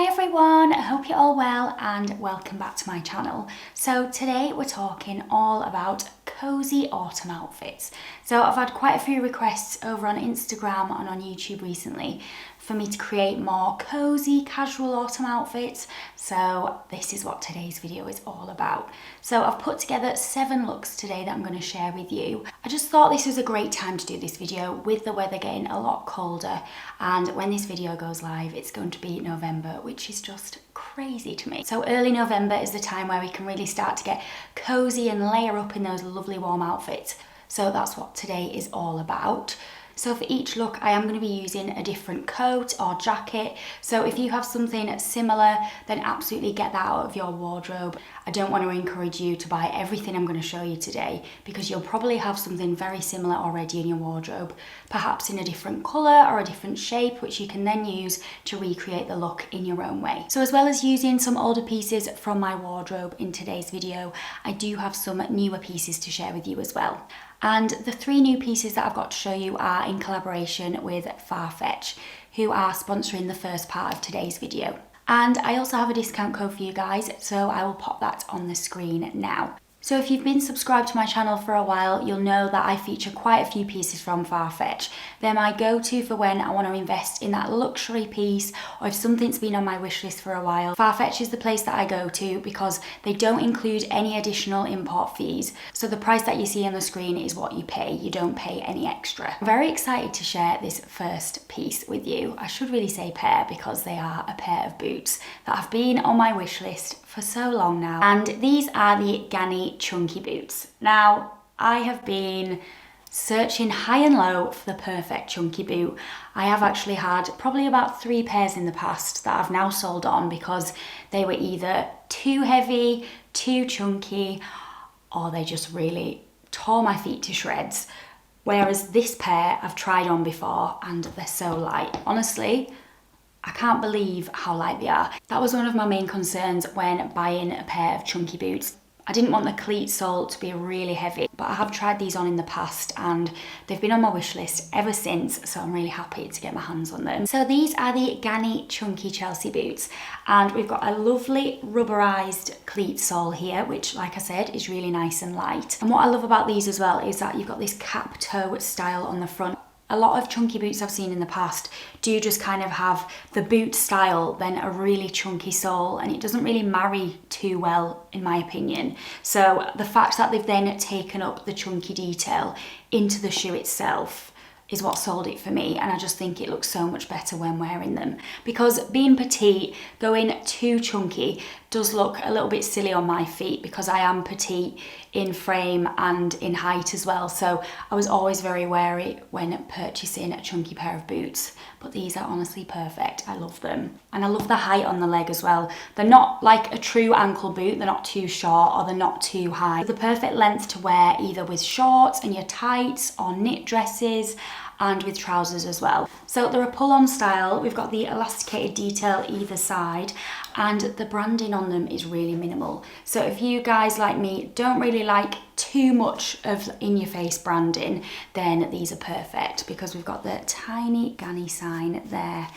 Hi everyone, I hope you're all well and welcome back to my channel. So today we're talking all about cozy autumn outfits. So I've had quite a few requests over on Instagram and on YouTube recently for me to create more cozy casual autumn outfits. So this is what today's video is all about. So I've put together 7 looks today that I'm going to share with you. I just thought this was a great time to do this video with the weather getting a lot colder, and when this video goes live it's going to be November, which is just crazy to me. So early November is the time where we can really start to get cozy and layer up in those lovely warm outfits. So that's what today is all about. So for each look I am going to be using a different coat or jacket. So if you have something similar, then absolutely get that out of your wardrobe. I don't want to encourage you to buy everything I'm going to show you today, because you'll probably have something very similar already in your wardrobe, perhaps in a different colour or a different shape, which you can then use to recreate the look in your own way. So as well as using some older pieces from my wardrobe in today's video, I do have some newer pieces to share with you as well. And the 3 new pieces that I've got to show you are in collaboration with Farfetch, who are sponsoring the first part of today's video. And I also have a discount code for you guys, so I will pop that on the screen now. So if you've been subscribed to my channel for a while, you'll know that I feature quite a few pieces from Farfetch. They're my go-to for when I want to invest in that luxury piece, or if something's been on my wish list for a while. Farfetch is the place that I go to because they don't include any additional import fees. So the price that you see on the screen is what you pay. You don't pay any extra. I'm very excited to share this first piece with you. I should really say pair, because they are a pair of boots that have been on my wish list for so long now. And these are the Ganni chunky boots. Now, I have been searching high and low for the perfect chunky boot. I have actually had probably about 3 pairs in the past that I've now sold on because they were either too heavy, too chunky, or they just really tore my feet to shreds. Whereas this pair I've tried on before and they're so light. Honestly, I can't believe how light they are. That was one of my main concerns when buying a pair of chunky boots. I didn't want the cleat sole to be really heavy, but I have tried these on in the past and they've been on my wish list ever since, so I'm really happy to get my hands on them. So these are the Ganni chunky Chelsea boots, and we've got a lovely rubberized cleat sole here, which, like I said, is really nice and light. And what I love about these as well is that you've got this cap toe style on the front. A lot of chunky boots I've seen in the past do just kind of have the boot style, then a really chunky sole, and it doesn't really marry too well in my opinion. So the fact that they've then taken up the chunky detail into the shoe itself is what sold it for me, and I just think it looks so much better when wearing them. Because being petite, going too chunky does look a little bit silly on my feet, because I am petite in frame and in height as well, so I was always very wary when purchasing a chunky pair of boots. But these are honestly perfect. I love them. And I love the height on the leg as well. They're not like a true ankle boot, they're not too short or they're not too high. They're the perfect length to wear either with shorts and your tights or knit dresses, and with trousers as well. So they're a pull-on style. We've got the elasticated detail either side, and the branding on them is really minimal. So if you guys like me don't really like too much of in-your-face branding, then these are perfect, because we've got the tiny Ganni sign there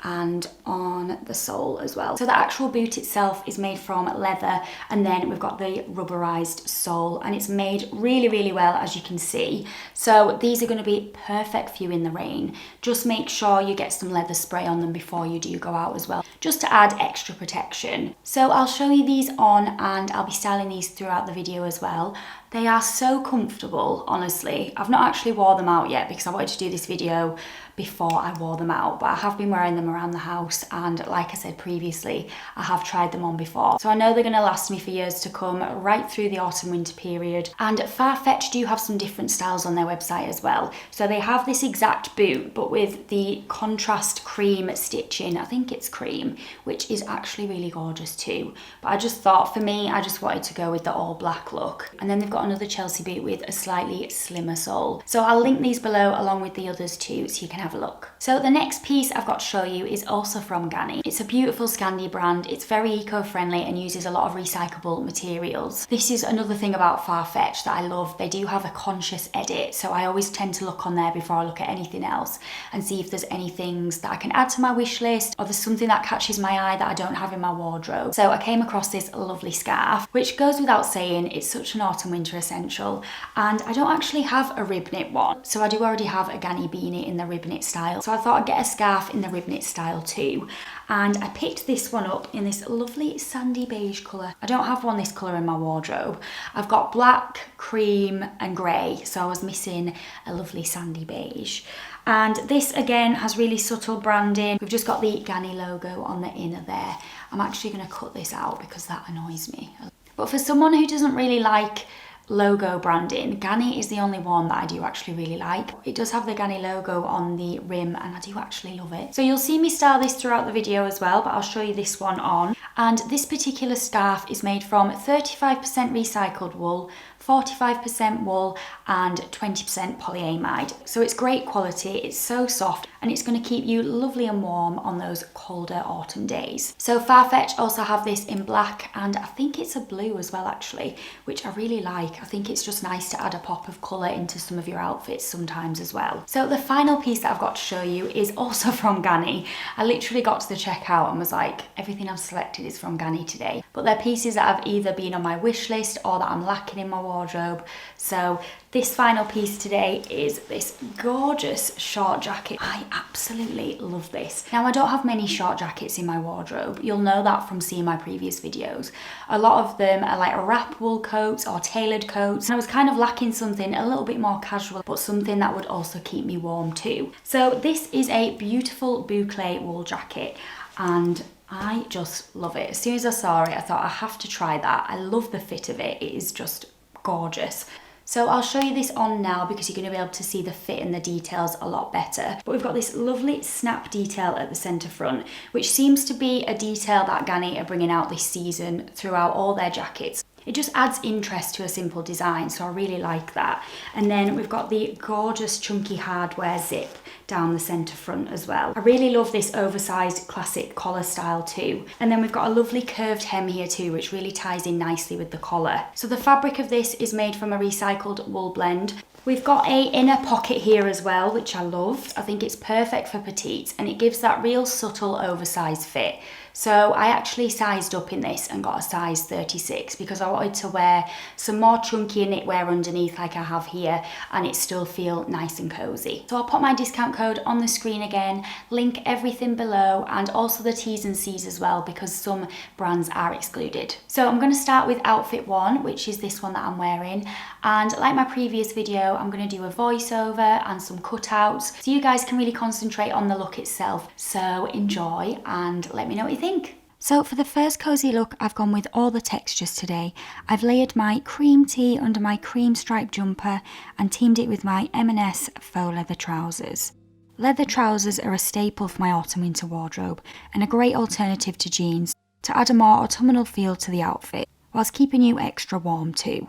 and on the sole as well. So the actual boot itself is made from leather, and then we've got the rubberized sole, and it's made really, really well, as you can see. So these are going to be perfect for you in the rain. Just make sure you get some leather spray on them before you do go out as well, just to add extra protection. So I'll show you these on, and I'll be styling these throughout the video as well. They are so comfortable, honestly. I've not actually wore them out yet because I wanted to do this video before I wore them out, but I have been wearing them around the house, and like I said previously, I have tried them on before. So I know they're going to last me for years to come, right through the autumn winter period. And Farfetch do have some different styles on their website as well. So they have this exact boot, but with the contrast cream stitching, I think it's cream, which is actually really gorgeous too. But I just thought, for me, I just wanted to go with the all black look. And then they've got another Chelsea boot with a slightly slimmer sole. So I'll link these below along with the others too, so you can have a look. So the next piece I've got to show you is also from Ganni. It's a beautiful Scandi brand. It's very eco-friendly and uses a lot of recyclable materials. This is another thing about Farfetch that I love. They do have a conscious edit, so I always tend to look on there before I look at anything else and see if there's any things that I can add to my wish list, or there's something that catches my eye that I don't have in my wardrobe. So I came across this lovely scarf, which goes without saying, it's such an autumn winter essential, and I don't actually have a rib knit one, so I do already have a Ganni beanie in the rib knit style, so I thought I'd get a scarf in the rib knit style too. And I picked this one up in this lovely sandy beige colour. I don't have one this colour in my wardrobe. I've got black, cream and grey, so I was missing a lovely sandy beige. And this again has really subtle branding. We've just got the Ganni logo on the inner there. I'm actually going to cut this out because that annoys me. But for someone who doesn't really like logo branding, Ganni is the only one that I do actually really like. It does have the Ganni logo on the rim and I do actually love it. So you'll see me style this throughout the video as well, but I'll show you this one on. And this particular scarf is made from 35% recycled wool, 45% wool and 20% polyamide. So it's great quality, it's so soft and it's going to keep you lovely and warm on those colder autumn days. So Farfetch also have this in black and I think it's a blue as well actually, which I really like. I think it's just nice to add a pop of colour into some of your outfits sometimes as well. So the final piece that I've got to show you is also from Ganni. I literally got to the checkout and was like, everything I've selected is from Ganni today. But they're pieces that have either been on my wish list or that I'm lacking in my wardrobe. So this final piece today is this gorgeous short jacket. I absolutely love this. Now I don't have many short jackets in my wardrobe. You'll know that from seeing my previous videos. A lot of them are like wrap wool coats or tailored coats. And I was kind of lacking something a little bit more casual, but something that would also keep me warm too. So this is a beautiful boucle wool jacket and I just love it. As soon as I saw it, I thought I have to try that. I love the fit of it. It is just gorgeous. So I'll show you this on now because you're going to be able to see the fit and the details a lot better. But we've got this lovely snap detail at the centre front, which seems to be a detail that Ganni are bringing out this season throughout all their jackets. It just adds interest to a simple design, so I really like that. And then we've got the gorgeous chunky hardware zip down the centre front as well. I really love this oversized classic collar style too. And then we've got a lovely curved hem here too, which really ties in nicely with the collar. So the fabric of this is made from a recycled wool blend. We've got a inner pocket here as well, which I loved. I think it's perfect for petites and it gives that real subtle oversized fit. So I actually sized up in this and got a size 36 because I wanted to wear some more chunky knitwear underneath like I have here and it still feel nice and cozy. So I'll put my discount code on the screen again, link everything below and also the T's and C's as well because some brands are excluded. So I'm going to start with outfit 1, which is this one that I'm wearing, and like my previous video I'm going to do a voiceover and some cutouts so you guys can really concentrate on the look itself. So enjoy and let me know what you think. So for the first cozy look, I've gone with all the textures today. I've layered my cream tee under my cream striped jumper and teamed it with my M&S faux leather trousers. Leather trousers are a staple for my autumn winter wardrobe and a great alternative to jeans to add a more autumnal feel to the outfit, whilst keeping you extra warm too.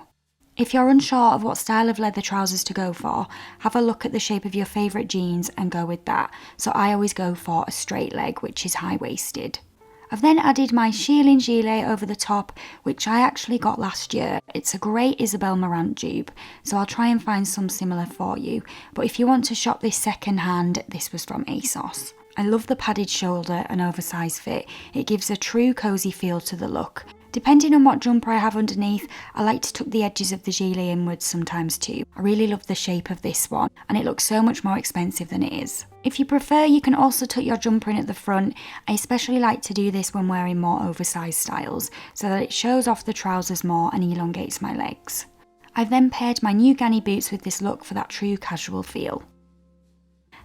If you're unsure of what style of leather trousers to go for, have a look at the shape of your favourite jeans and go with that. So I always go for a straight leg, which is high-waisted. I've then added my shearling gilet over the top, which I actually got last year. It's a great Isabel Marant dupe, so I'll try and find some similar for you. But if you want to shop this second hand, this was from ASOS. I love the padded shoulder and oversized fit. It gives a true cozy feel to the look. Depending on what jumper I have underneath, I like to tuck the edges of the gilet inwards sometimes too. I really love the shape of this one, and it looks so much more expensive than it is. If you prefer, you can also tuck your jumper in at the front. I especially like to do this when wearing more oversized styles, so that it shows off the trousers more and elongates my legs. I've then paired my new Ganni boots with this look for that true casual feel.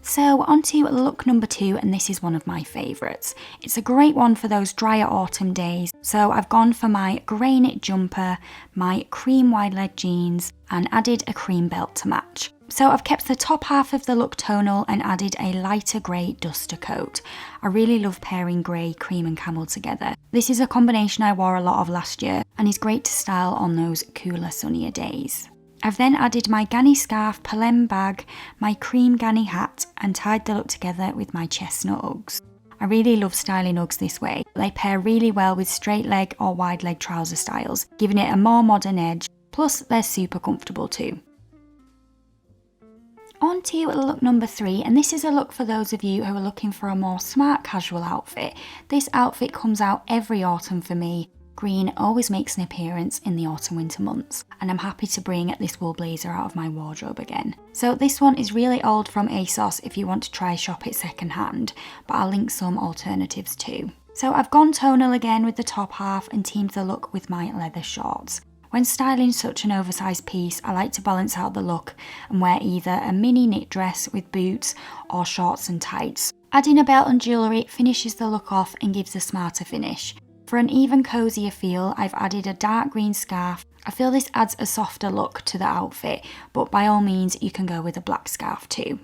So on to look number 2, and this is one of my favourites. It's a great one for those drier autumn days. So I've gone for my grey knit jumper, my cream wide leg jeans and added a cream belt to match. So I've kept the top half of the look tonal and added a lighter grey duster coat. I really love pairing grey, cream and camel together. This is a combination I wore a lot of last year and is great to style on those cooler, sunnier days. I've then added my Ganni scarf, Pelem bag, my cream Ganni hat and tied the look together with my chestnut Uggs. I really love styling Uggs this way. They pair really well with straight leg or wide leg trouser styles, giving it a more modern edge, plus they're super comfortable too. On to look number 3, and this is a look for those of you who are looking for a more smart casual outfit. This outfit comes out every autumn for me. Green always makes an appearance in the autumn-winter months, and I'm happy to bring this wool blazer out of my wardrobe again. So this one is really old from ASOS if you want to try shop it second hand, but I'll link some alternatives too. So I've gone tonal again with the top half and teamed the look with my leather shorts. When styling such an oversized piece, I like to balance out the look and wear either a mini knit dress with boots or shorts and tights. Adding a belt and jewellery finishes the look off and gives a smarter finish. For an even cozier feel, I've added a dark green scarf. I feel this adds a softer look to the outfit, but by all means you can go with a black scarf too.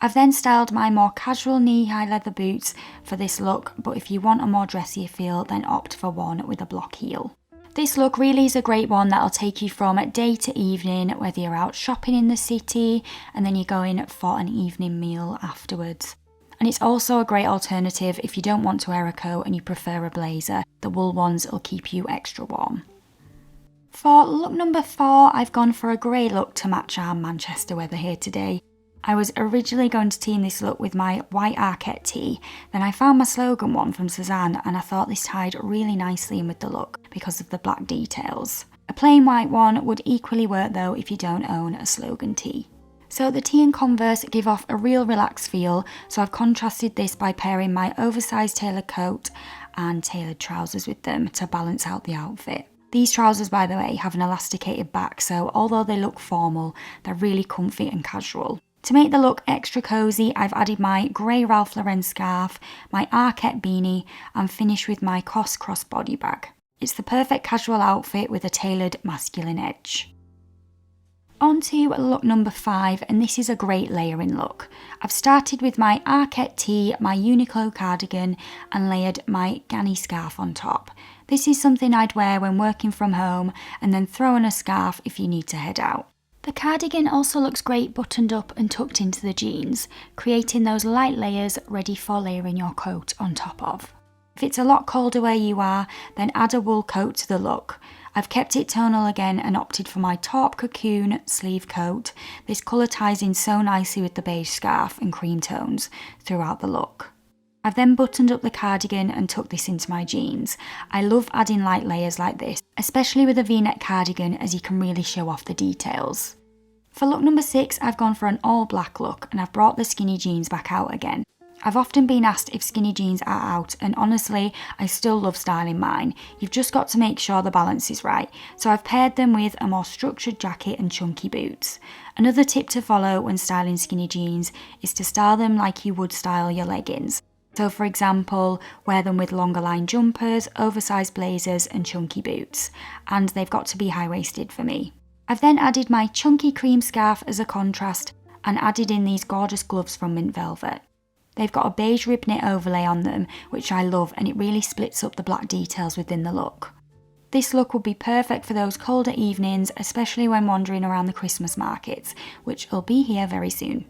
I've then styled my more casual knee-high leather boots for this look, but if you want a more dressier feel, then opt for one with a block heel. This look really is a great one that'll take you from day to evening, whether you're out shopping in the city and then you're going for an evening meal afterwards. And it's also a great alternative if you don't want to wear a coat and you prefer a blazer. The wool ones will keep you extra warm. For look number 4, I've gone for a grey look to match our Manchester weather here today. I was originally going to team this look with my white Arquette tee, then I found my slogan one from Suzanne and I thought this tied really nicely in with the look because of the black details. A plain white one would equally work though if you don't own a slogan tee. So the tee and Converse give off a real relaxed feel, so I've contrasted this by pairing my oversized tailored coat and tailored trousers with them to balance out the outfit. These trousers, by the way, have an elasticated back, so although they look formal, they're really comfy and casual. To make the look extra cozy, I've added my grey Ralph Lauren scarf, my Arquette beanie and finished with my COS crossbody bag. It's the perfect casual outfit with a tailored masculine edge. On to look number 5, and this is a great layering look. I've started with my Arquette tee, my Uniqlo cardigan and layered my Ganni scarf on top. This is something I'd wear when working from home and then throw on a scarf if you need to head out. The cardigan also looks great buttoned up and tucked into the jeans, creating those light layers ready for layering your coat on top of. If it's a lot colder where you are, then add a wool coat to the look. I've kept it tonal again and opted for my taupe cocoon sleeve coat. This colour ties in so nicely with the beige scarf and cream tones throughout the look. I've then buttoned up the cardigan and tucked this into my jeans. I love adding light layers like this, especially with a V-neck cardigan as you can really show off the details. For look number 6, I've gone for an all black look and I've brought the skinny jeans back out again. I've often been asked if skinny jeans are out, and honestly, I still love styling mine. You've just got to make sure the balance is right. So I've paired them with a more structured jacket and chunky boots. Another tip to follow when styling skinny jeans is to style them like you would style your leggings. So for example, wear them with longer line jumpers, oversized blazers and chunky boots. And they've got to be high-waisted for me. I've then added my chunky cream scarf as a contrast and added in these gorgeous gloves from Mint Velvet. They've got a beige rib knit overlay on them, which I love, and it really splits up the black details within the look. This look would be perfect for those colder evenings, especially when wandering around the Christmas markets, which will be here very soon.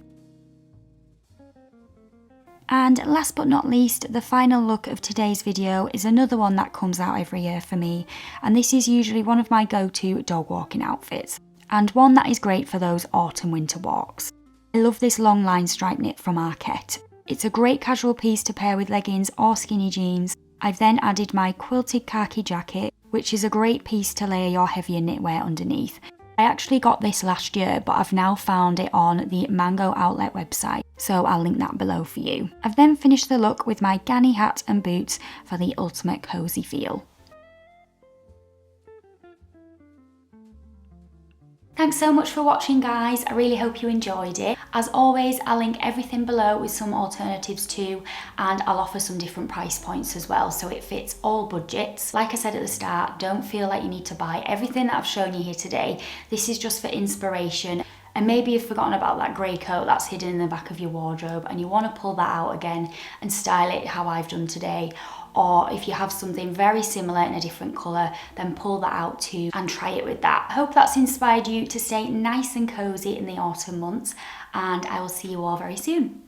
And last but not least, the final look of today's video is another one that comes out every year for me, and this is usually one of my go-to dog walking outfits, and one that is great for those autumn-winter walks. I love this long line stripe knit from Arquette. It's a great casual piece to pair with leggings or skinny jeans. I've then added my quilted khaki jacket, which is a great piece to layer your heavier knitwear underneath. I actually got this last year, but I've now found it on the Mango Outlet website, so I'll link that below for you. I've then finished the look with my Ganni hat and boots for the ultimate cozy feel. Thanks so much for watching, guys. I really hope you enjoyed it. As always, I'll link everything below with some alternatives too, and I'll offer some different price points as well, so it fits all budgets. Like I said at the start, don't feel like you need to buy everything that I've shown you here today. This is just for inspiration. And maybe you've forgotten about that grey coat that's hidden in the back of your wardrobe and you want to pull that out again and style it how I've done today. or if you have something very similar in a different colour, then pull that out too and try it with that. Hope that's inspired you to stay nice and cosy in the autumn months, and I will see you all very soon.